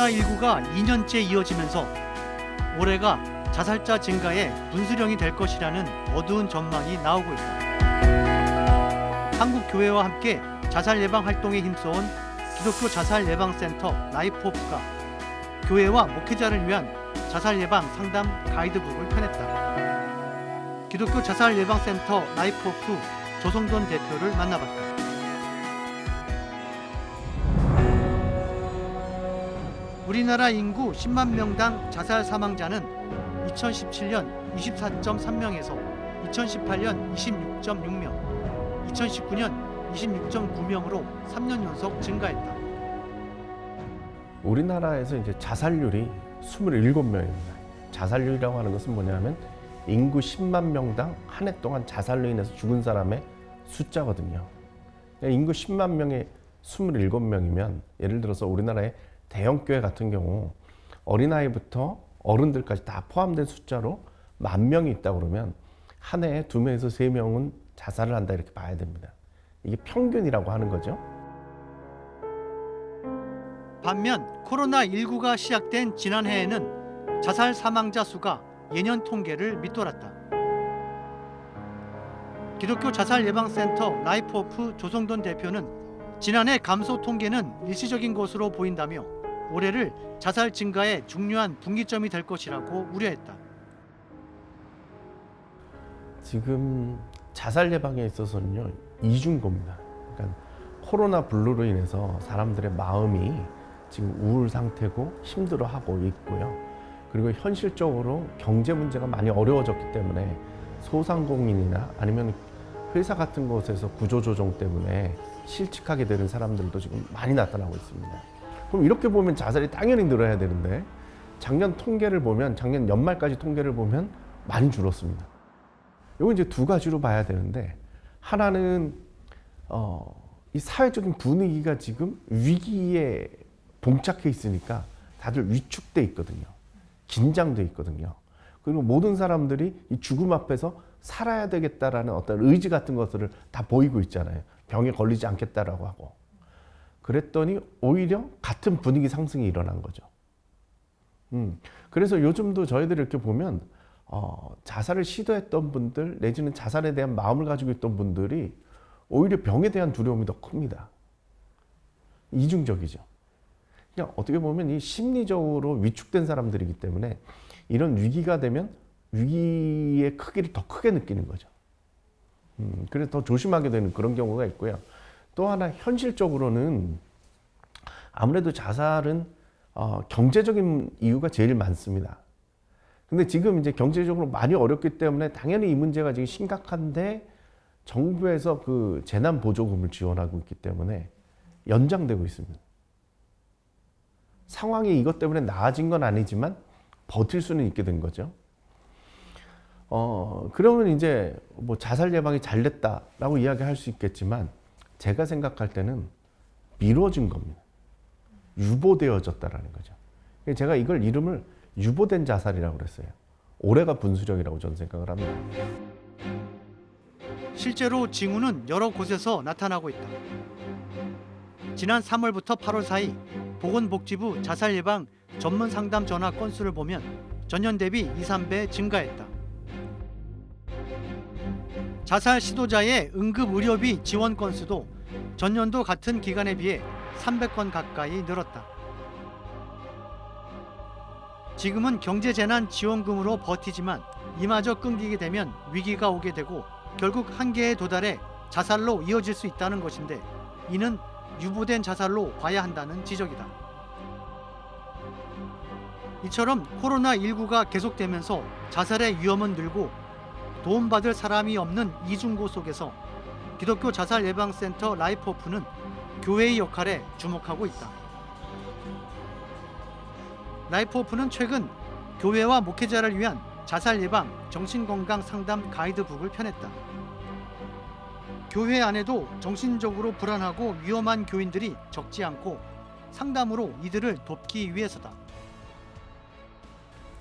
코로나19가 2년째 이어지면서 올해가 자살자 증가의 분수령이 될 것이라는 어두운 전망이 나오고 있다. 한국 교회와 함께 자살 예방 활동에 힘써온 기독교 자살 예방센터 라이프호프가 교회와 목회자를 위한 자살 예방 상담 가이드북을 펴냈다. 기독교 자살 예방센터 라이프호프 조성돈 대표를 만나봤다. 우리나라 인구 10만 명당 자살 사망자는 2017년 24.3명에서 2018년 26.6명, 2019년 26.9명으로 3년 연속 증가했다. 우리나라에서 이제 자살률이 27명입니다. 자살률이라고 하는 것은 뭐냐면 인구 10만 명당 한 해 동안 자살로 인해서 죽은 사람의 숫자거든요. 인구 10만 명에 27명이면 예를 들어서 우리나라의 대형교회 같은 경우 어린아이부터 어른들까지 다 포함된 숫자로 10,000명이 있다 그러면 한 해에 2명에서 3명은 자살을 한다 이렇게 봐야 됩니다. 이게 평균이라고 하는 거죠. 반면 코로나19가 시작된 지난해에는 자살 사망자 수가 예년 통계를 밑돌았다. 기독교 자살 예방센터 라이프호프 조성돈 대표는 지난해 감소 통계는 일시적인 것으로 보인다며 올해를 자살 증가의 중요한 분기점이 될 것이라고 우려했다. 지금 자살 예방에 있어서는요, 이중고입니다. 그러니까 코로나 블루로 인해서 사람들의 마음이 지금 우울 상태고 힘들어하고 있고요. 그리고 현실적으로 경제 문제가 많이 어려워졌기 때문에 소상공인이나 아니면 회사 같은 곳에서 구조조정 때문에 실직하게 되는 사람들도 지금 많이 나타나고 있습니다. 그럼 이렇게 보면 자살이 당연히 늘어야 되는데 작년 통계를 보면 작년 연말까지 통계를 보면 많이 줄었습니다. 이건 이제 두 가지로 봐야 되는데 하나는 이 사회적인 분위기가 지금 위기에 봉착해 있으니까 다들 위축돼 있거든요. 긴장돼 있거든요. 그리고 모든 사람들이 이 죽음 앞에서 살아야 되겠다라는 어떤 의지 같은 것들을 다 보이고 있잖아요. 병에 걸리지 않겠다라고 하고. 그랬더니 오히려 같은 분위기 상승이 일어난 거죠. 그래서 요즘도 저희들이 이렇게 보면 자살을 시도했던 분들 내지는 자살에 대한 마음을 가지고 있던 분들이 오히려 병에 대한 두려움이 더 큽니다. 이중적이죠. 그냥 어떻게 보면 이 심리적으로 위축된 사람들이기 때문에 이런 위기가 되면 위기의 크기를 더 크게 느끼는 거죠. 그래서 더 조심하게 되는 그런 경우가 있고요. 또 하나 현실적으로는 아무래도 자살은 경제적인 이유가 제일 많습니다. 근데 지금 이제 경제적으로 많이 어렵기 때문에 당연히 이 문제가 지금 심각한데 정부에서 그 재난보조금을 지원하고 있기 때문에 연장되고 있습니다. 상황이 이것 때문에 나아진 건 아니지만 버틸 수는 있게 된 거죠. 그러면 이제 뭐 자살 예방이 잘 됐다라고 이야기할 수 있겠지만 제가 생각할 때는 미뤄진 겁니다. 유보되어졌다라는 거죠. 제가 이걸 이름을 유보된 자살이라고 그랬어요. 올해가 분수령이라고 저는 생각을 합니다. 실제로 징후는 여러 곳에서 나타나고 있다. 지난 3월부터 8월 사이 보건복지부 자살 예방 전문 상담 전화 건수를 보면 전년 대비 2~3배 증가했다. 자살 시도자의 응급 의료비 지원 건수도 전년도 같은 기간에 비해 300건 가까이 늘었다. 지금은 경제재난 지원금으로 버티지만 이마저 끊기게 되면 위기가 오게 되고 결국 한계에 도달해 자살로 이어질 수 있다는 것인데 이는 유보된 자살로 봐야 한다는 지적이다. 이처럼 코로나19가 계속되면서 자살의 위험은 늘고 도움받을 사람이 없는 이중고 속에서 기독교 자살 예방센터 라이프호프는 교회의 역할에 주목하고 있다. 라이프호프는 최근 교회와 목회자를 위한 자살 예방 정신건강 상담 가이드북을 펴냈다. 교회 안에도 정신적으로 불안하고 위험한 교인들이 적지 않고 상담으로 이들을 돕기 위해서다.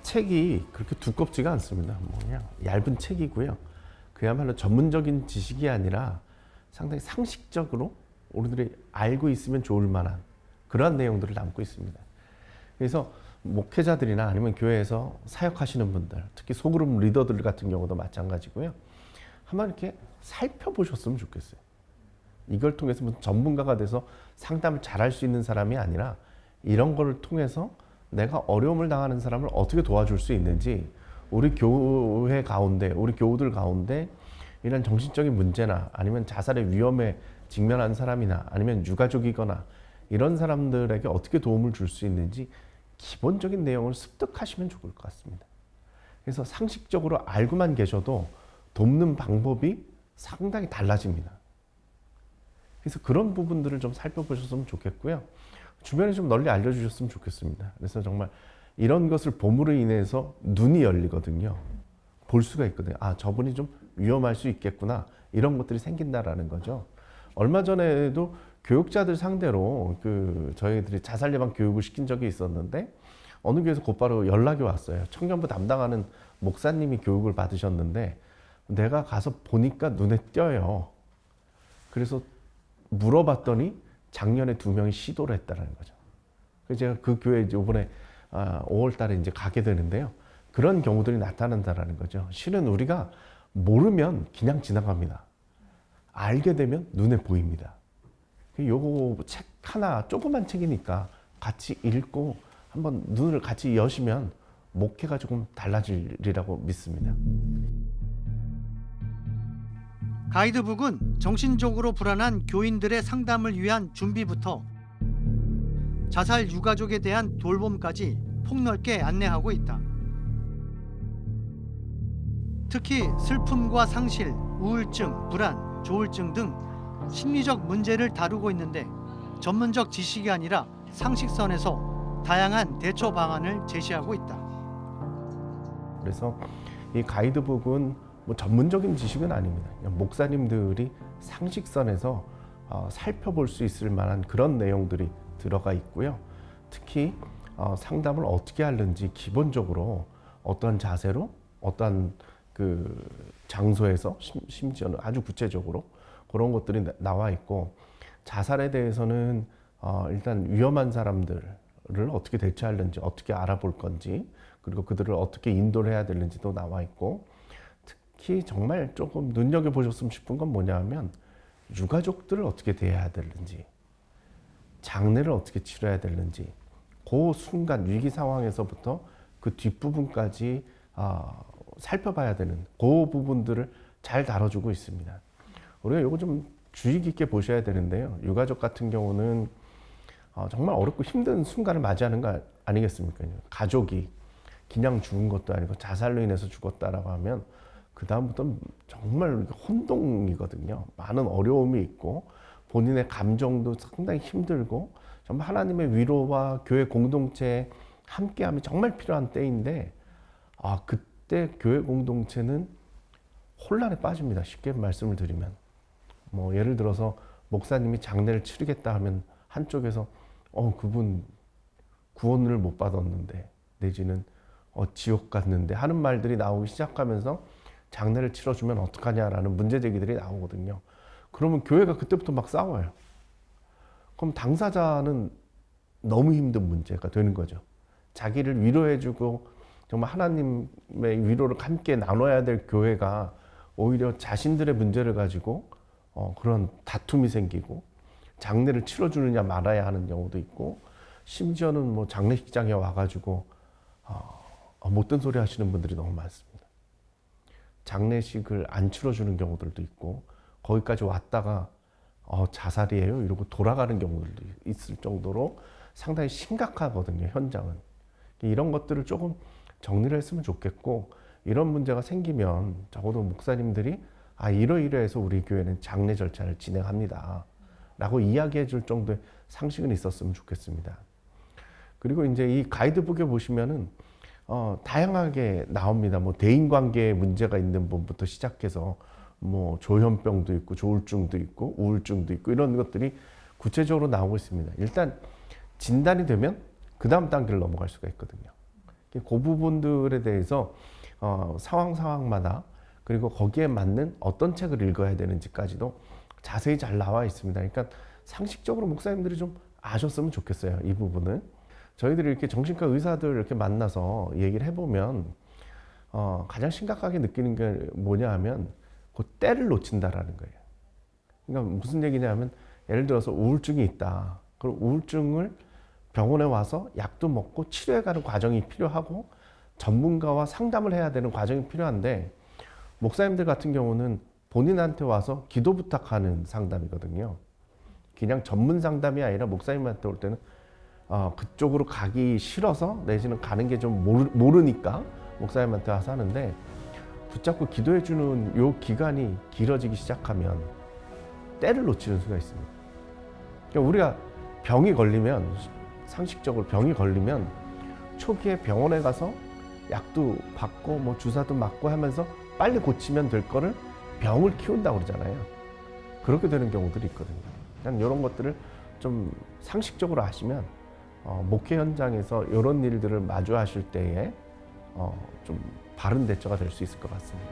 책이 그렇게 두껍지가 않습니다. 뭐 그냥 얇은 책이고요. 그야말로 전문적인 지식이 아니라 상당히 상식적으로 우리들이 알고 있으면 좋을 만한 그러한 내용들을 담고 있습니다. 그래서 목회자들이나 아니면 교회에서 사역하시는 분들, 특히 소그룹 리더들 같은 경우도 마찬가지고요. 한번 이렇게 살펴보셨으면 좋겠어요. 이걸 통해서 무슨 전문가가 돼서 상담을 잘할 수 있는 사람이 아니라 이런 거를 통해서 내가 어려움을 당하는 사람을 어떻게 도와줄 수 있는지, 우리 교회 가운데, 우리 교우들 가운데 이런 정신적인 문제나 아니면 자살의 위험에 직면한 사람이나 아니면 유가족이거나 이런 사람들에게 어떻게 도움을 줄 수 있는지 기본적인 내용을 습득하시면 좋을 것 같습니다. 그래서 상식적으로 알고만 계셔도 돕는 방법이 상당히 달라집니다. 그래서 그런 부분들을 좀 살펴보셨으면 좋겠고요. 주변에 좀 널리 알려주셨으면 좋겠습니다. 그래서 정말 이런 것을 봄으로 인해서 눈이 열리거든요. 볼 수가 있거든요. 아, 저분이 좀 위험할 수 있겠구나. 이런 것들이 생긴다라는 거죠. 얼마 전에도 교육자들 상대로 저희들이 자살 예방 교육을 시킨 적이 있었는데 어느 교회에서 곧바로 연락이 왔어요. 청년부 담당하는 목사님이 교육을 받으셨는데 내가 가서 보니까 눈에 띄어요. 그래서 물어봤더니 작년에 2명이 시도를 했다는 거죠. 그래서 제가 그 교회에 이번에 5월 달에 이제 가게 되는데요. 그런 경우들이 나타난다는 거죠. 실은 우리가 모르면 그냥 지나갑니다. 알게 되면 눈에 보입니다. 요거 책 하나, 조그만 책이니까 같이 읽고 한번 눈을 같이 여시면 목회가 조금 달라지리라고 믿습니다. 가이드북은 정신적으로 불안한 교인들의 상담을 위한 준비부터 자살 유가족에 대한 돌봄까지 폭넓게 안내하고 있다. 특히 슬픔과 상실, 우울증, 불안, 조울증 등 심리적 문제를 다루고 있는데 전문적 지식이 아니라 상식선에서 다양한 대처 방안을 제시하고 있다. 그래서 이 가이드북은 뭐 전문적인 지식은 아닙니다. 그냥 목사님들이 상식선에서 살펴볼 수 있을 만한 그런 내용들이 들어가 있고요. 특히 상담을 어떻게 하는지 기본적으로 어떠한 자세로 어떠한 그 장소에서 심지어는 아주 구체적으로 그런 것들이 나와 있고, 자살에 대해서는 일단 위험한 사람들을 어떻게 대처하는지, 어떻게 알아볼 건지, 그리고 그들을 어떻게 인도를 해야 되는지도 나와 있고, 특히 정말 조금 눈여겨보셨으면 싶은 건 뭐냐 하면 유가족들을 어떻게 대해야 되는지, 장례를 어떻게 치러야 되는지, 그 순간 위기 상황에서부터 그 뒷부분까지 살펴봐야 되는 그 부분들을 잘 다뤄주고 있습니다. 우리가 이거 좀 주의 깊게 보셔야 되는데요. 유가족 같은 경우는 정말 어렵고 힘든 순간을 맞이하는 거 아니겠습니까? 가족이 그냥 죽은 것도 아니고 자살로 인해서 죽었다라고 하면 그 다음부터는 정말 혼동이거든요. 많은 어려움이 있고 본인의 감정도 상당히 힘들고 정말 하나님의 위로와 교회 공동체의 함께함이 정말 필요한 때인데 그때 교회 공동체는 혼란에 빠집니다. 쉽게 말씀을 드리면 뭐 예를 들어서 목사님이 장례를 치르겠다 하면 한쪽에서 그분 구원을 못 받았는데 내지는 지옥 갔는데 하는 말들이 나오기 시작하면서 장례를 치러주면 어떡하냐라는 문제제기들이 나오거든요. 그러면 교회가 그때부터 막 싸워요. 그럼 당사자는 너무 힘든 문제가 되는 거죠. 자기를 위로해주고 정말 하나님의 위로를 함께 나눠야 될 교회가 오히려 자신들의 문제를 가지고 그런 다툼이 생기고 장례를 치러주느냐 말아야 하는 경우도 있고, 심지어는 뭐 장례식장에 와가지고 못된 소리 하시는 분들이 너무 많습니다. 장례식을 안 치러주는 경우들도 있고 거기까지 왔다가 자살이에요 이러고 돌아가는 경우들도 있을 정도로 상당히 심각하거든요. 현장은. 이런 것들을 조금 정리를 했으면 좋겠고, 이런 문제가 생기면 적어도 목사님들이 이러이러해서 우리 교회는 장례 절차를 진행합니다 라고 이야기해 줄 정도의 상식은 있었으면 좋겠습니다. 그리고 이제 이 가이드북에 보시면은 다양하게 나옵니다. 뭐 대인관계에 문제가 있는 분부터 시작해서 뭐 조현병도 있고 조울증도 있고 우울증도 있고 이런 것들이 구체적으로 나오고 있습니다. 일단 진단이 되면 그 다음 단계를 넘어갈 수가 있거든요. 그 부분들에 대해서 상황마다 그리고 거기에 맞는 어떤 책을 읽어야 되는지까지도 자세히 잘 나와 있습니다. 그러니까 상식적으로 목사님들이 좀 아셨으면 좋겠어요. 이 부분은. 저희들이 이렇게 정신과 의사들 이렇게 만나서 얘기를 해보면 가장 심각하게 느끼는 게 뭐냐 하면 그 때를 놓친다라는 거예요. 그러니까 무슨 얘기냐면 예를 들어서 우울증이 있다. 그럼 우울증을 병원에 와서 약도 먹고 치료해가는 과정이 필요하고 전문가와 상담을 해야 되는 과정이 필요한데 목사님들 같은 경우는 본인한테 와서 기도 부탁하는 상담이거든요. 그냥 전문 상담이 아니라 목사님한테 올 때는 그쪽으로 가기 싫어서 내지는 가는 게 좀 모르니까 목사님한테 와서 하는데 붙잡고 기도해주는 요 기간이 길어지기 시작하면 때를 놓치는 수가 있습니다. 그러니까 우리가 병이 걸리면 상식적으로 병이 걸리면 초기에 병원에 가서 약도 받고 뭐 주사도 맞고 하면서 빨리 고치면 될 거를 병을 키운다고 그러잖아요. 그렇게 되는 경우들이 있거든요. 그냥 이런 것들을 좀 상식적으로 하시면 목회 현장에서 이런 일들을 마주하실 때에 좀 바른 대처가 될 수 있을 것 같습니다.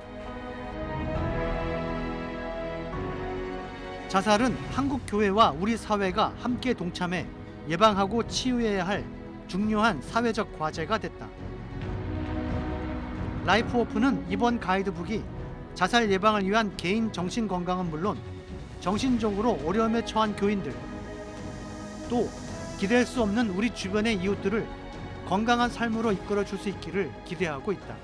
자살은 한국 교회와 우리 사회가 함께 동참해 예방하고 치유해야 할 중요한 사회적 과제가 됐다. 라이프워프는 이번 가이드북이 자살 예방을 위한 개인 정신 건강은 물론 정신적으로 어려움에 처한 교인들, 또 기댈 수 없는 우리 주변의 이웃들을 건강한 삶으로 이끌어 줄 수 있기를 기대하고 있다.